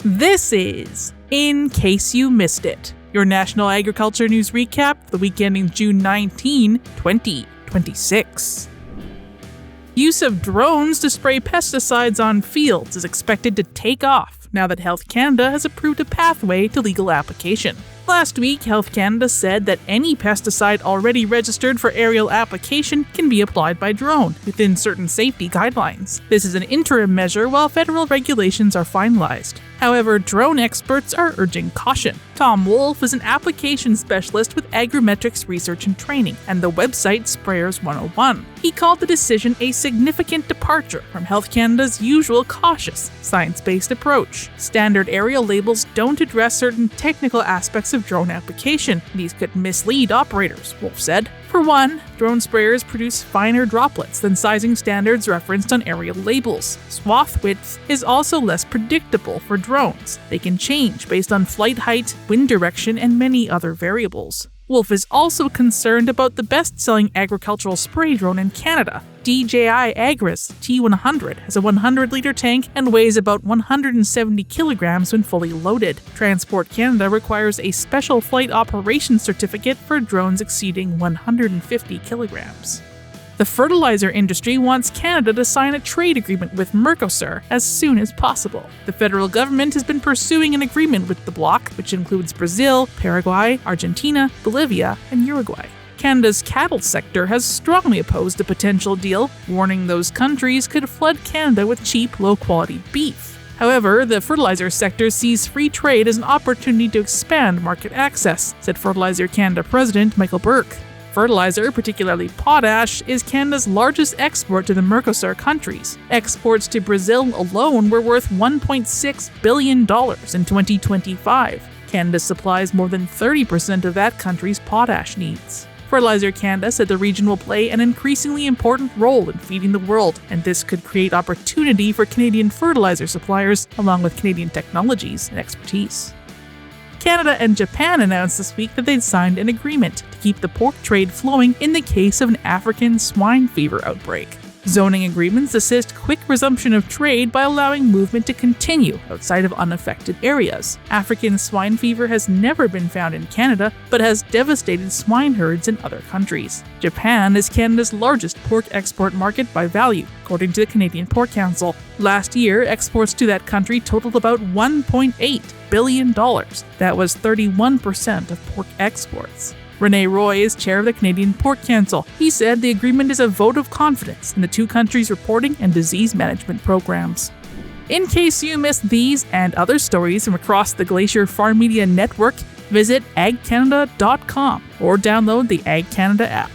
This is In Case You Missed It, your National Agriculture News Recap for the week ending June 19, 2026. Use of drones to spray pesticides on fields is expected to take off now that Health Canada has approved a pathway to legal application. Last week, Health Canada said that any pesticide already registered for aerial application can be applied by drone within certain safety guidelines. This is an interim measure while federal regulations are finalized. However, drone experts are urging caution. Tom Wolf is an application specialist with Agrimetrics Research and Training and the website Sprayers 101. He called the decision a significant departure from Health Canada's usual cautious, science-based approach. Standard aerial labels don't address certain technical aspects of drone application. These could mislead operators, Wolf said. For one, drone sprayers produce finer droplets than sizing standards referenced on aerial labels. Swath width is also less predictable for drones. They can change based on flight height, wind direction, and many other variables. Wolf is also concerned about the best-selling agricultural spray drone in Canada. DJI Agri's T100 has a 100-liter tank and weighs about 170 kilograms when fully loaded. Transport Canada requires a special flight operations certificate for drones exceeding 150 kilograms. The fertilizer industry wants Canada to sign a trade agreement with Mercosur as soon as possible. The federal government has been pursuing an agreement with the bloc, which includes Brazil, Paraguay, Argentina, Bolivia, and Uruguay. Canada's cattle sector has strongly opposed a potential deal, warning those countries could flood Canada with cheap, low-quality beef. However, the fertilizer sector sees free trade as an opportunity to expand market access, said Fertilizer Canada President Michael Burke. Fertilizer, particularly potash, is Canada's largest export to the Mercosur countries. Exports to Brazil alone were worth $1.6 billion in 2025. Canada supplies more than 30% of that country's potash needs. Fertilizer Canada said the region will play an increasingly important role in feeding the world, and this could create opportunity for Canadian fertilizer suppliers along with Canadian technologies and expertise. Canada and Japan announced this week that they'd signed an agreement to keep the pork trade flowing in the case of an African swine fever outbreak. Zoning agreements assist quick resumption of trade by allowing movement to continue outside of unaffected areas. African swine fever has never been found in Canada, but has devastated swine herds in other countries. Japan is Canada's largest pork export market by value, according to the Canadian Pork Council. Last year, exports to that country totaled about $1.8 billion. That was 31% of pork exports. Rene Roy is chair of the Canadian Pork Council. He said the agreement is a vote of confidence in the two countries' reporting and disease management programs. In case you missed these and other stories from across the Glacier Farm Media Network, visit AgCanada.com or download the AgCanada app.